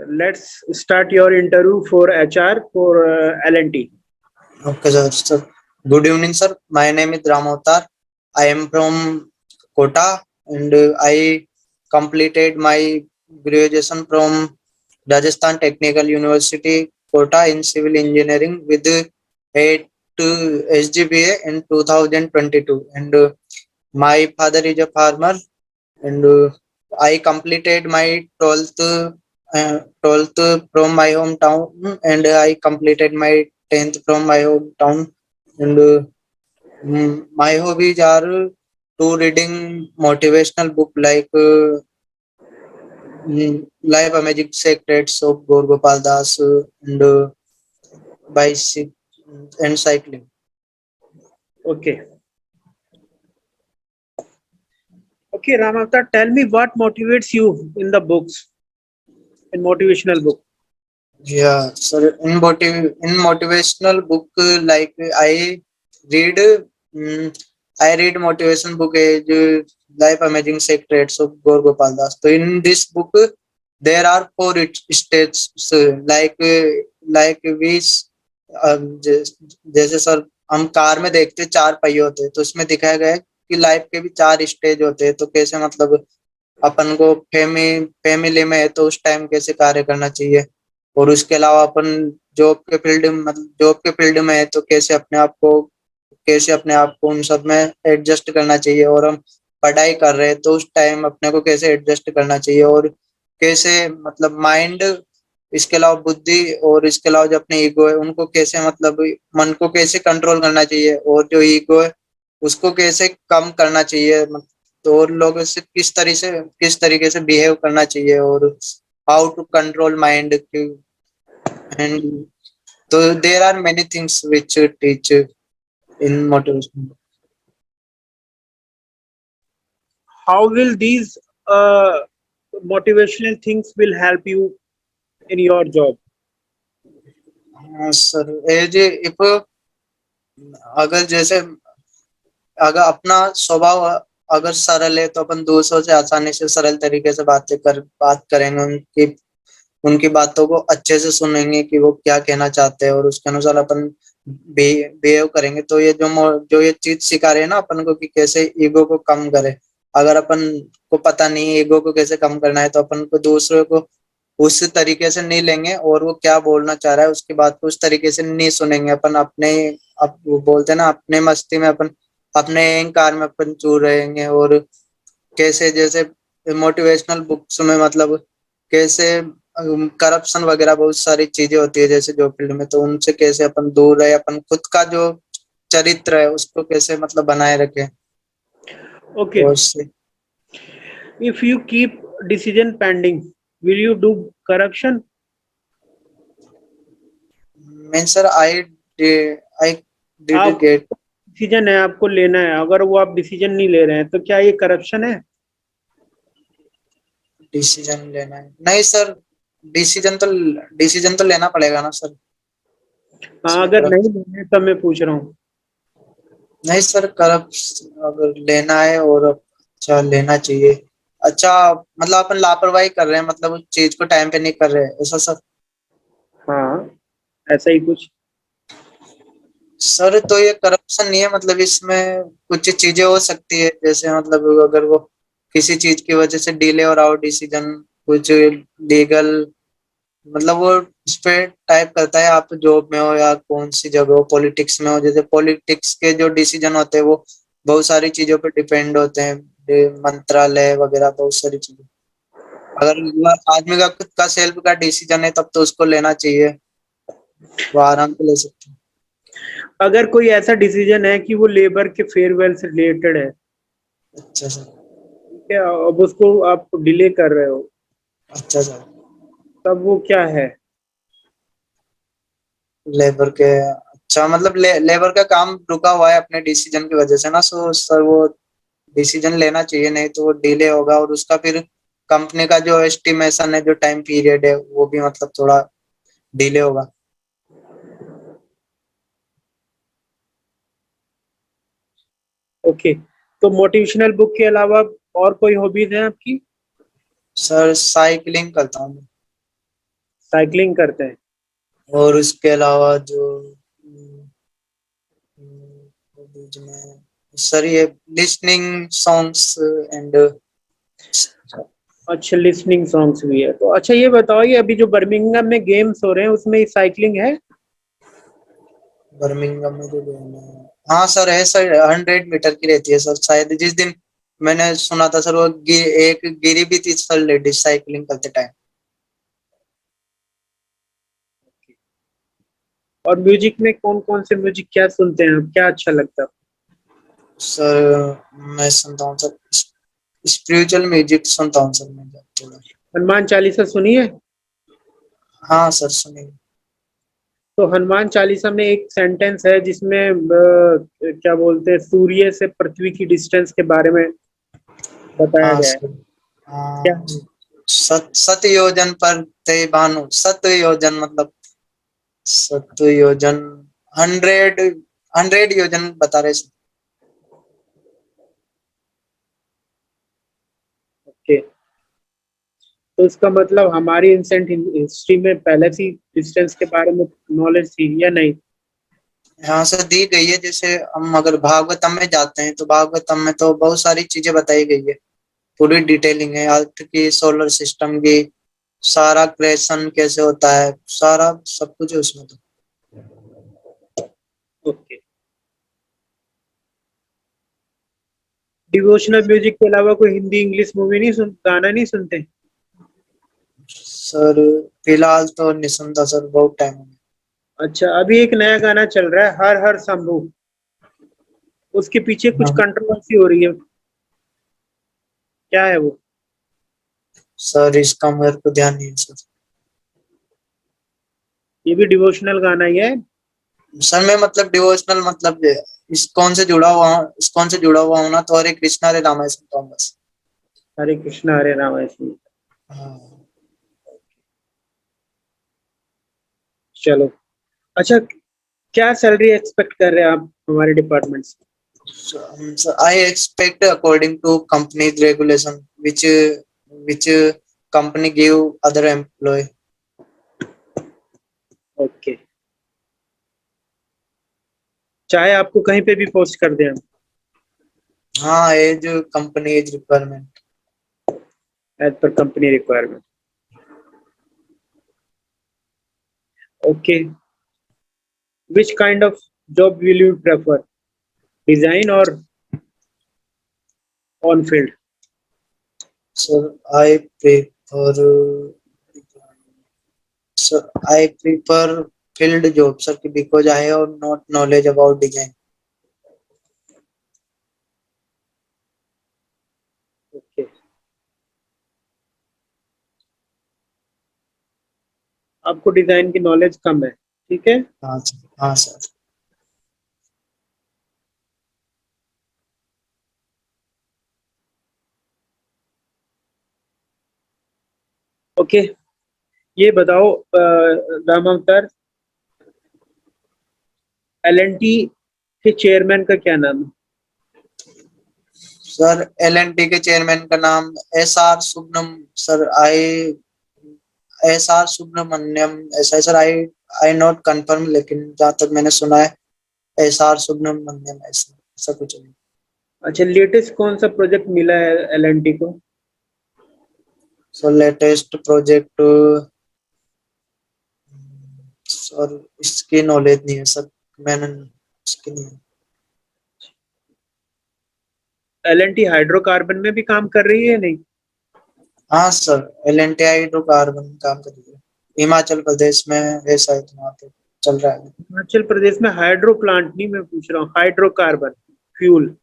Let's start your interview for HR for L&T. Okay, sir. Good evening, sir. My name is Ram Avatar. I am from Kota, and I completed my graduation from Rajasthan Technical University, Kota, in civil engineering with 8 SGPA in 2022. And my father is a farmer, and I completed my 12th from my hometown, and I completed my 10th from my hometown. And my hobbies are to reading motivational book like Life Amazing Secrets of Gaur Gopal Das, and bicycle and cycling. Okay. Okay, Ramavta, tell me what motivates you in the books, in motivational book. Yeah, so in motivational book, like read I read motivation book is Life Amazing Secrets of Gaur Gopal Das. So in this book there are four states, like we जैसे sir हम car में देखते हैं चार पहिए होते हैं, तो उसमें दिखाया गया है कि लाइफ के भी चार स्टेज होते हैं। तो कैसे मतलब अपन को फैमिली में है तो उस टाइम कैसे कार्य करना चाहिए, और उसके अलावा अपन जॉब के फील्ड में है तो कैसे अपने आप को उन सब में एडजस्ट करना चाहिए, और हम पढ़ाई कर रहे हैं तो उस टाइम अपने को कैसे एडजस्ट करना चाहिए, और कैसे मतलब माइंड, इसके अलावा बुद्धि, और इसके अलावा जो अपने ईगो है उनको कैसे मतलब मन को कैसे कंट्रोल करना चाहिए, और जो ईगो है उसको कैसे कम करना चाहिए, तो और लोगों से किस तरीके से बिहेव करना चाहिए, और how to control mind. And तो there are many things which teach in motivation. How will these uh, motivational things will help you in your job? Sir as if अगर जैसे अगर अपना स्वभाव अगर सरल है तो अपन दूसरों से आसानी से सरल तरीके से बात करेंगे, उनकी उनकी बातों को अच्छे से सुनेंगे कि वो क्या कहना चाहते हैं, और उसके अनुसार अपन बिहेव करेंगे। तो जो ये चीज सिखा रहे हैं ना अपन को कि कैसे ईगो को कम करे। अगर अपन को पता नहीं ईगो को कैसे कम करना है तो अपन को दूसरों को उस तरीके से नहीं लेंगे, और वो क्या बोलना चाह रहा है उसकी बात को उस तरीके से नहीं सुनेंगे। अपन अपने अब वो बोलते हैं ना, अपने मस्ती में अपन अपने अहंकार में अपन चूर रहेंगे। और कैसे जैसे मोटिवेशनल बुक्स में मतलब कैसे करप्शन वगैरह बहुत सारी चीजें होती है जैसे जो फील्ड में, तो उनसे कैसे अपन दूर रहे, अपन खुद का जो चरित्र है उसको कैसे मतलब बनाए रखे। Okay, तो उससे if you keep decision pending, will you do corruption? Mean sir I did आप गेट डिसीजन है, आपको लेना है, अगर वो आप डिसीजन नहीं ले रहे हैं तो क्या ये करप्शन है? डिसीजन लेना है, नहीं सर, डिसीजन तो लेना पड़ेगा ना सर, हाँ, इसमें अगर नहीं करप्ट लेना है तब मैं पूछ रहा हूँ। नहीं सर, करप्ट अगर लेना है और अच्छा लेना चाहिए। अच्छा, मतलब अपन लापरवाही कर रहे हैं, मतलब उस चीज को टाइम पे नहीं कर रहे हैं ऐसा सर। हाँ, ऐसा ही कुछ। सर तो ये करप्शन नहीं है, मतलब इसमें कुछ चीजें हो सकती है जैसे मतलब अगर वो किसी चीज की वजह से डिले हो रहा हो डिसीजन, कुछ लीगल, मतलब वो उस पे टाइप करता है आप जॉब में हो या कौन सी जगह हो, पॉलिटिक्स में हो। जैसे पॉलिटिक्स के जो डिसीजन होते हैं वो बहुत सारी चीजों पे डिपेंड होते हैं, मंत्रालय वगैरह बहुत सारी चीजें। अगर आदमी का खुद का सेल्फ का डिसीजन है तब तो उसको लेना चाहिए, वो आराम से ले सकते हैं। अगर कोई ऐसा डिसीजन है कि वो लेबर के फेयरवेल से रिलेटेड है, अच्छा सर। ठीक है, अब उसको आप डिले कर रहे हो, अच्छा सर। तब वो क्या है? लेबर के, अच्छा मतलब लेबर का काम रुका हुआ है अपने डिसीजन की वजह से ना, सो सर वो डिसीजन लेना चाहिए, नहीं तो वो डिले होगा और उसका फिर कंपनी का जो एस्टिमेशन है, जो टाइम पीरियड है वो भी मतलब थोड़ा डिले होगा। ओके, तो मोटिवेशनल बुक के अलावा और कोई हॉबीज है आपकी? सर साइकिलिंग करता हूँ मैं। साइकिलिंग करते हैं। और उसके अलावा जो बीच में सर ये लिसनिंग सॉन्ग्स एंड अच्छा, लिसनिंग सॉन्ग्स भी है। तो अच्छा ये बताओ, ये अभी जो बर्मिंघम में गेम्स हो रहे हैं उसमें साइकिलिंग है? बर्मिंघम में जो game है, हाँ सर है सर, 100 मीटर की रहती है सर शायद। जिस दिन मैंने सुना था सर वो एक गिरी भी थी सर लेडीज साइकिलिंग करते टाइम। और म्यूजिक में कौन कौन से म्यूजिक क्या सुनते हैं आप, क्या अच्छा लगता है? सर मैं सुनता हूँ सर, स्पिरिचुअल म्यूजिक सुनता हूँ सर मैं थोड़ा। हनुमान चालीसा सुनी है? हाँ सर सुनिए। तो हनुमान चालीसा में एक सेंटेंस है जिसमें क्या बोलते हैं, सूर्य से पृथ्वी की डिस्टेंस के बारे में बताया हाँ गया है। सर। क्या हाँ है? सत योजन पर ते भानु, सत योजन मतलब सत योजन, 100 100 योजन बता रहे सर। ओके, तो इसका मतलब हमारी एंसेंट हिस्ट्री में पहले से डिस्टेंस के बारे में नॉलेज थी या नहीं? यहाँ से दी गई है, जैसे हम अगर भागवतम में जाते हैं तो भागवतम में तो बहुत सारी चीजें बताई गई है, पूरी डिटेलिंग है अर्थ की, सोलर सिस्टम की, सारा क्रिएशन कैसे होता है, सारा सब कुछ है उसमें तो। ओके। डिवोशनल म्यूजिक के अलावा कोई हिंदी इंग्लिश मूवी नहीं सुन, गाना नहीं सुनते? सर फिलहाल तो नहीं सुनता सर, बहुत टाइम हो अच्छा, अभी एक नया गाना चल रहा है, हर हर शंभू। उसके पीछे कुछ गया। कंट्रोवर्सी हो रही है, क्या है वो? सर इसका मेरे को ध्यान नहीं है सर। ये भी डिवोशनल गाना ही है। सर मैं मतलब डिवोशनल मतलब इस कौन से जुड़ा हुआ हूँ ना, तो हरे कृष्णा हरे राम सुनता हूँ बस। हरे कृष्णा हरे राम ऐसे। हाँ। चलो, अच्छा, क्या सैलरी एक्सपेक्ट कर रहे हैं आप हमारे डिपार्टमेंट से? So I expect according to company's regulation, which company give other employee. Okay, चाहे आपको कहीं पे भी पोस्ट कर दें हम? हाँ as company as requirement. As पर company requirement. Okay, which kind of job will you prefer, design और on field? So I prefer field job sir, because I have not knowledge about design. Okay, आपको design की knowledge कम है, ठीक है। हाँ sir, हाँ sir. Okay, ये बताओ राम अवतार, एलएनटी के चेयरमैन का क्या नाम है? सर L&T के चेयरमैन का नाम SR Subram sir, SR Subramaniam ऐसा है सर। आई नॉट कंफर्म, लेकिन जहां तक मैंने सुना है SR सुब्रमण्यम ऐसा ऐसा कुछ है। अच्छा, लेटेस्ट कौन सा प्रोजेक्ट मिला है एलएनटी को? सो लेटेस्ट प्रोजेक्ट सर इसकी नॉलेज नहीं है सर, मैंने इसकी नहीं है। एलएनटी हाइड्रोकार्बन में भी काम कर रही है नहीं? हाँ सर L&T हाइड्रोकार्बन काम कर रही है, हिमाचल प्रदेश में है शायद, वहाँ पे चल रहा है। हिमाचल प्रदेश में हाइड्रो प्लांट नहीं, मैं पूछ रहा हूँ हाइड्रोकार्बन फ्यूल।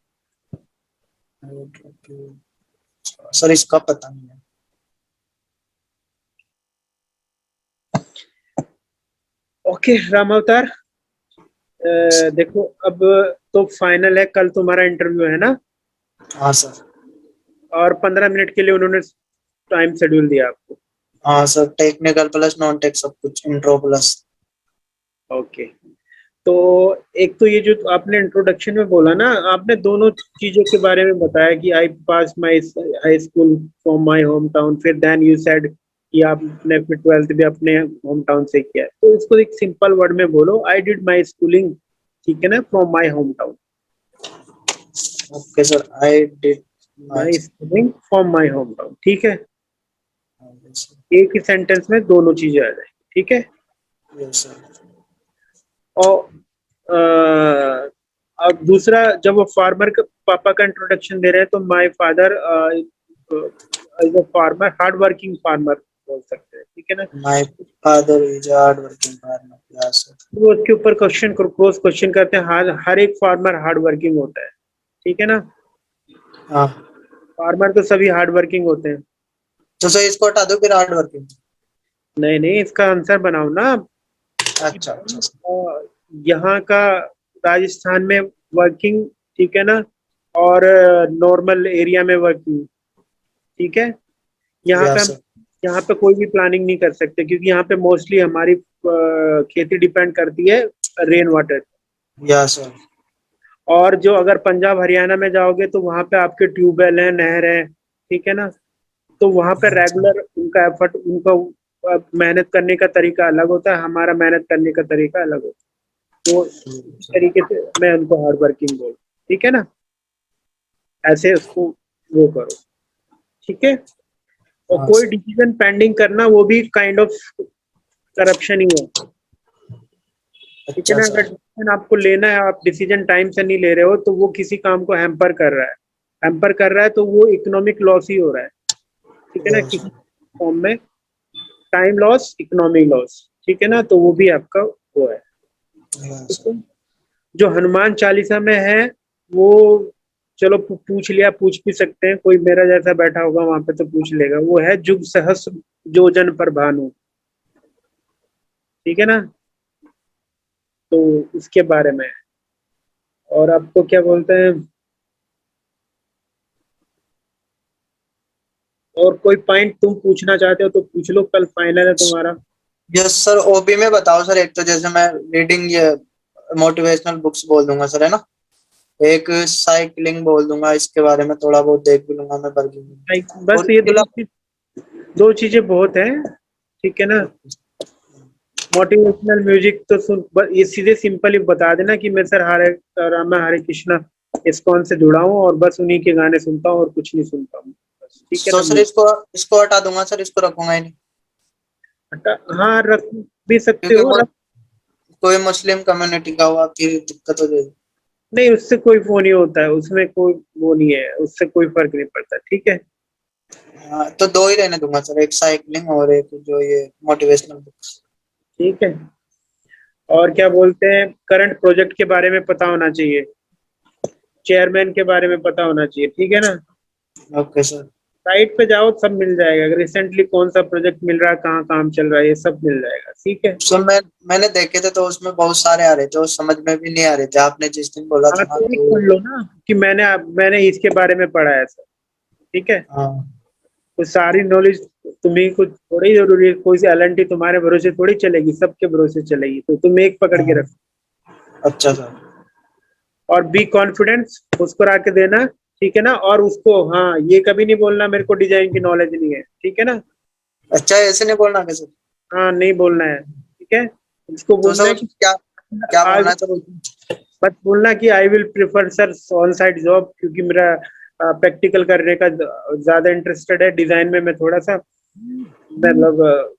सर इसका पता नहीं है। ओके राम अवतार, देखो अब तो फाइनल है, कल तुम्हारा इंटरव्यू है ना? हाँ सर। और 15 मिनट के लिए उन्होंने टाइम शेड्यूल दिया आपको? हाँ sir, technical plus non tech सब कुछ, इंट्रो प्लस। ओके, तो एक तो ये जो आपने इंट्रोडक्शन में बोला ना, आपने दोनों चीजों के बारे में बताया कि I pass my high school from my home town, फिर देन यू सेड या आपने फिर 12th भी अपने होम टाउन से किया है, तो इसको एक सिंपल वर्ड में बोलो, आई डिड माई स्कूलिंग, ठीक है ना, from my home town. Okay sir, I did my my schooling from my home town, ठीक है। यस एक ही सेंटेंस में दोनों चीजें आ जाएंगी, ठीक है। सर। और अब दूसरा, जब वो फार्मर के पापा का इंट्रोडक्शन दे रहे हैं, तो my father is a farmer, hard working farmer बोल सकते हैं, ठीक है ना। My father is hard working farmer, yes sir. वो उसके ऊपर क्वेश्चन क्रॉस क्वेश्चन करते हैं, हर एक फार्मर हार्ड वर्किंग होता है, ठीक है ना। हाँ, फार्मर तो सभी हार्ड वर्किंग होते हैं। तो सर इसको हटा दो फिर, हार्ड वर्किंग। नहीं नहीं, इसका आंसर बनाओ ना कि अच्छा अच्छा सर। यहाँ का राजस्थान में वर्किंग, ठीक है ना, और नॉर्मल एरिया में वर्किंग, ठीक है। यहाँ पे यस हम सर। यहाँ पे कोई भी प्लानिंग नहीं कर सकते, क्योंकि यहाँ पे मोस्टली हमारी खेती डिपेंड करती है रेन वाटर। Yes sir. और जो अगर पंजाब हरियाणा में जाओगे तो वहाँ पे आपके ट्यूबवेल हैं, नहर है, ठीक है ना। तो वहाँ पे अच्छा रेगुलर उनका एफर्ट, उनका मेहनत करने का तरीका अलग होता है, हमारा मेहनत करने का तरीका अलग होता है। तो इस सर। तरीके से मैं उनको हार्ड वर्किंग बोल, ठीक है ना, ऐसे उसको वो करो, ठीक है। और हाँ कोई सर। डिसीजन पेंडिंग करना वो भी काइंड ऑफ करप्शन ही है, ठीक है अच्छा ना। अगर सर। डिसीजन आपको लेना है, आप डिसीजन टाइम से नहीं ले रहे हो, तो वो किसी काम को हैम्पर कर रहा है, हैम्पर कर रहा है, तो वो इकोनॉमिक लॉस ही हो रहा है, ठीक है ना, यस किसी सर। फॉर्म में। टाइम लॉस, इकोनॉमिक लॉस, ठीक है ना, तो वो भी आपका वो है, यस ठीक सर। है। जो हनुमान चालीसा में है, वो चलो पूछ लिया, पूछ भी सकते हैं, कोई मेरा जैसा बैठा होगा वहां पे तो पूछ लेगा। वो है जुग सहस्र योजन पर भानु, ठीक है ना, तो उसके बारे में है। और आपको क्या बोलते हैं, और कोई पॉइंट तुम पूछना चाहते हो तो पूछ लो, कल फाइनल है तुम्हारा। यस सर, ओबी में बताओ सर। एक तो जैसे मैं रीडिंग ये मोटिवेशनल बुक्स बोल दूंगा सर, है ना। एक साइकिलिंग बोल दूंगा, इसके बारे में थोड़ा बहुत देख भी लूंगा मैं, बर्गिंग। बस और ये इसके अलावा दो चीजें बहुत हैं, ठीक है ना। मोटिवेशनल म्यूजिक तो सुन, ये सीधे सिंपल ही बता देना कि मैं सर हरे रामा हरे कृष्णा इस्कॉन से जुड़ा हूँ, और बस उन्हीं के गाने सुनता हूँ और कुछ नहीं सुनता हूँ, बस, ठीक है तो ना। सर इसको इसको हटा दूंगा सर, इसको रखूंगा ही नहीं। हाँ, रख भी सकते क्योंकि हो, रख। कोई मुस्लिम कम्युनिटी का हुआ फिर दिक्कत हो जाएगी। नहीं, उससे कोई वो नहीं होता है, उसमें कोई वो नहीं है, उससे कोई फर्क नहीं पड़ता, ठीक है। हाँ, तो दो ही रहने दूंगा सर, एक साइकिलिंग और एक जो ये मोटिवेशनल बुक्स। ठीक है। और क्या बोलते हैं, करंट प्रोजेक्ट के बारे में पता होना चाहिए, चेयरमैन के बारे में पता होना चाहिए, ठीक है ना। Okay sir. साइट पे जाओ, सब मिल जाएगा, रिसेंटली कौन सा प्रोजेक्ट मिल रहा है, कहाँ काम चल रहा है, ये सब मिल जाएगा, ठीक है। सर मैंने देखे थे तो उसमें बहुत सारे आ रहे थे, वो समझ में भी नहीं आ रहे थे, आपने जिस दिन बोला हाँ, था ना तो एक तो। पढ़ लो ना कि मैंने इसके बारे में पढ़ा है सर, ठीक है। हाँ। तो सारी नॉलेज तुम्हें कुछ थोड़ी जरूरी है, कोई सी एलएनटी तुम्हारे भरोसे थोड़ी चलेगी, सबके भरोसे चलेगी, तो तुम एक पकड़ के हाँ। रखो। अच्छा सर। और बी कॉन्फिडेंस, मुस्कुरा के देना, ठीक है ना। और उसको हाँ, ये कभी नहीं बोलना मेरे को डिजाइन की नॉलेज नहीं है, ठीक है ना। अच्छा, ऐसे नहीं बोलना क्या सर? हाँ, नहीं बोलना है, ठीक है। उसको तो बोलना सर है कि क्या क्या आज, बोलना है सर उसमें? बस बोलना कि I will prefer sir on site job, क्योंकि मेरा प्रैक्टिकल करने का ज्यादा इंटरेस्टेड है, डिजाइन में मैं थोड़ा सा मतलब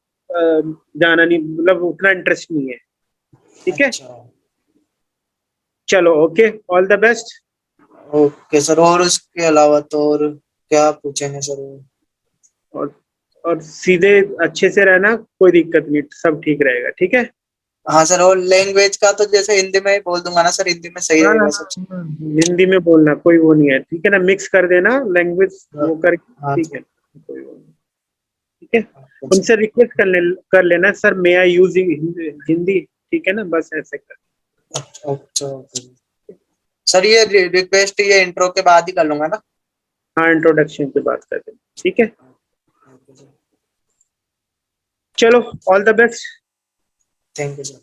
जाना नहीं, मतलब उतना इंटरेस्ट नहीं है, ठीक है। अच्छा। चलो, okay, all the best. Okay sir, और उसके अलावा तो और क्या पूछेंगे सर? और और सीधे अच्छे से रहना, कोई दिक्कत नहीं, सब ठीक रहेगा, ठीक है। हाँ सर, और लैंग्वेज का तो जैसे हिंदी में ही बोल दूंगा ना सर, हिंदी में सही हाँ हाँ रहेगा सब। हाँ, हिंदी में बोलना, कोई वो नहीं है, ठीक है ना, मिक्स कर देना लैंग्वेज वो कर, हाँ ठीक है, सर। कोई वो नहीं, ठीक है। उनसे रिक्वेस्ट कर लेना, सर मे आई यूज हिंदी, ठीक है ना, बस ऐसे कर। अच्छा अच्छा, ओके। सर ये रिक्वेस्ट ये इंट्रो के बाद ही कर लूंगा ना? हाँ, इंट्रोडक्शन की बात कर देना, ठीक है। Okay sir. चलो, all the best. Thank you sir.